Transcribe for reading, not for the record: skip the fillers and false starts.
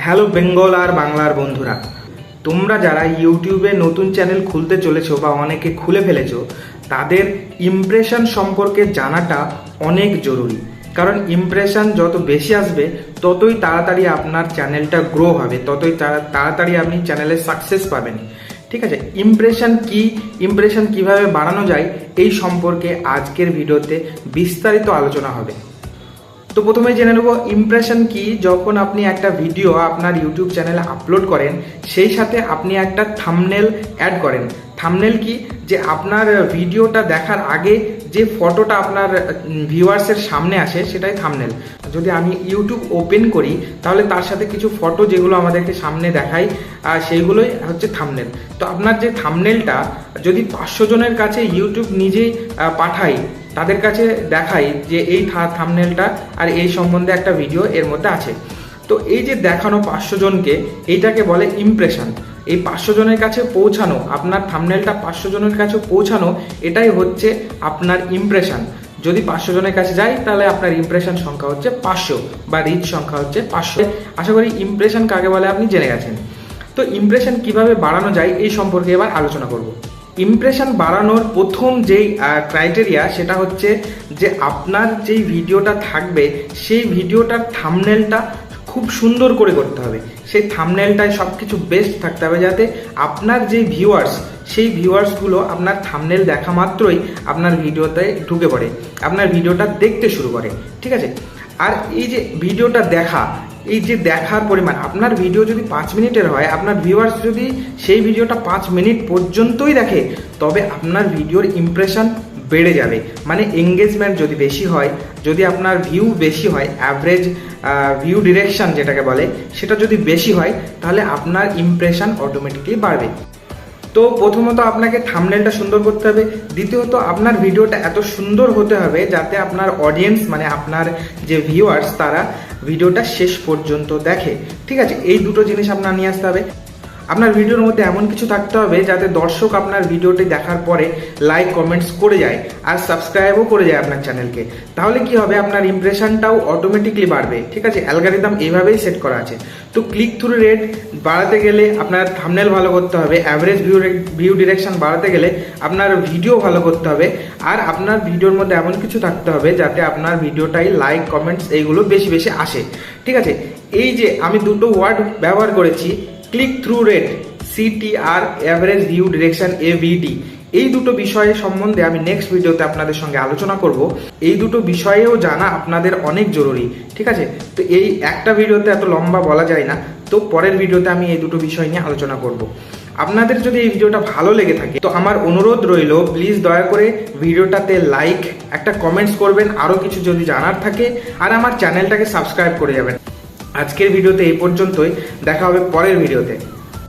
Hello Bengal আর বাংলার বন্ধুরা, তোমরা যারা ইউটিউবে নতুন চ্যানেল খুলতে চলেছো বা অনেকে খুলে ফেলেছো, তাদের ইমপ্রেশন সম্পর্কে জানাটা অনেক জরুরি। কারণ ইমপ্রেশন যত বেশি আসবে ততই তাড়াতাড়ি আপনার চ্যানেলটা গ্রো হবে, ততই তাড়াতাড়ি আপনি চ্যানেলে সাকসেস পাবেন। ঠিক আছে, ইমপ্রেশন কিভাবে বাড়ানো যায় এই সম্পর্কে আজকের ভিডিওতে বিস্তারিত আলোচনা হবে। তো প্রথমে জেনে নেব ইমপ্রেশন কি। যখন আপনি একটা ভিডিও আপনার ইউটিউব চ্যানেলে আপলোড করেন, সেই সাথে আপনি একটা থাম্বনেল অ্যাড করেন। থাম্বনেল কি, যে আপনার ভিডিওটা দেখার আগে যে ফটোটা আপনার ভিউয়ার্সের সামনে আসে সেটাই থাম্বনেল। যদি আমি ইউটিউব ওপেন করি তাহলে তার সাথে কিছু ফটো যেগুলো আমাদেরকে সামনে দেখায় সেইগুলোই হচ্ছে থাম্বনেল। তো আপনার যে থাম্বনেলটা যদি 500 জনের কাছে ইউটিউব নিজেই পাঠায়, তাদের কাছে দেখাই যে এই থাম্বনেলটা আর এই সম্বন্ধে একটা ভিডিও এর মধ্যে আছে, তো এই যে দেখানো 500 জনকে, এইটাকে বলে ইমপ্রেশন। এই 500 জনের কাছে পৌঁছানো, আপনার থাম্বনেলটা 500 জনের কাছে পৌঁছানো, এটাই হচ্ছে আপনার ইমপ্রেশন। যদি 500 জনের কাছে যায় তাহলে আপনার ইমপ্রেশন সংখ্যা হচ্ছে 500 বা রিচ সংখ্যা হচ্ছে 500। আশা করি ইমপ্রেশন কাকে বলে আপনি জেনে গেছেন। তো ইমপ্রেশন কিভাবে বাড়ানো যায় এই সম্পর্কে এবার আলোচনা করব। ইমপ্রেশন বাড়ানোর প্রথম যেই ক্রাইটেরিয়া সেটা হচ্ছে যে আপনার যেই ভিডিওটা থাকবে সেই ভিডিওটার থাম্বনেলটা খুব সুন্দর করে করতে হবে। সেই থাম্বনেলটায় সব কিছু বেস্ট থাকতে হবে, যাতে আপনার যেই ভিউয়ার্স, সেই ভিউয়ার্সগুলো আপনার থাম্বনেল দেখা মাত্রই আপনার ভিডিওতে ঢুকে পড়ে, আপনার ভিডিওটা দেখতে শুরু করে। ঠিক আছে, আর এই যে ভিডিওটা দেখা, এই যে দেখার পরিমাণ, আপনার ভিডিও যদি 5 মিনিটের হয়, আপনার ভিউয়ার্স যদি সেই ভিডিওটা 5 মিনিট পর্যন্তই দেখে, তবে আপনার ভিডিওর ইমপ্রেশন বেড়ে যাবে। মানে এঙ্গেজমেন্ট যদি বেশি হয়, যদি আপনার ভিউ বেশি হয়, অ্যাভারেজ ভিউ ডিরেকশন যেটাকে বলে, সেটা যদি বেশি হয়, তাহলে আপনার ইমপ্রেশন অটোমেটিকলি বাড়বে। তো প্রথমত আপনাকে থাম্বনেলটা সুন্দর করতে হবে। দ্বিতীয়ত আপনার ভিডিওটা এত সুন্দর হতে হবে যাতে আপনার অডিয়েন্স, মানে আপনার যে ভিউয়ার্স, তারা ভিডিওটা শেষ পর্যন্ত দেখে। ঠিক আছে, এই দুটো জিনিস আপনার নিয়ে আসতে হবে। আপনার ভিডিওর মধ্যে এমন কিছু থাকতে হবে যাতে দর্শক আপনার ভিডিওটি দেখার পরে লাইক কমেন্টস করে যায় আর সাবস্ক্রাইবও করে যায় আপনার চ্যানেলকে। তাহলে কি হবে, আপনার ইমপ্রেশনটাও অটোমেটিকলি বাড়বে। ঠিক আছে, অ্যালগরিদম এইভাবেই সেট করা আছে। তো ক্লিক থ্রু রেট বাড়াতে গেলে আপনার থাম্বনেল ভালো করতে হবে, অ্যাভারেজ ভিউ ডিরেকশন বাড়াতে গেলে আপনার ভিডিও ভালো করতে হবে, আর আপনার ভিডিওর মধ্যে এমন কিছু থাকতে হবে যাতে আপনার ভিডিওটাই লাইক কমেন্টস এইগুলো বেশি বেশি আসে। ঠিক আছে, এই যে আমি দুটো ওয়ার্ড ব্যবহার করেছি, click through rate CTR, average view direction AVD, এই দুটো বিষয় সম্বন্ধে আমি নেক্সট ভিডিওতে আপনাদের সঙ্গে আলোচনা করব। এই দুটো বিষয়েও জানা আপনাদের অনেক জরুরি। ঠিক আছে, তো এই একটা ভিডিওতে এত লম্বা বলা যায় না, তো পরের ভিডিওতে আমি এই দুটো বিষয় নিয়ে আলোচনা করব। আপনাদের যদি এই ভিডিওটা ভালো লেগে থাকে তো আমার অনুরোধ রইল, প্লিজ দয়া করে ভিডিওটাতে লাইক, একটা কমেন্টস করবেন, আরও কিছু যদি জানার থাকে, আর আমার চ্যানেলটাকে সাবস্ক্রাইব করে যাবেন। আজকের ভিডিওতে এই পর্যন্তই, দেখা হবে পরের ভিডিওতে।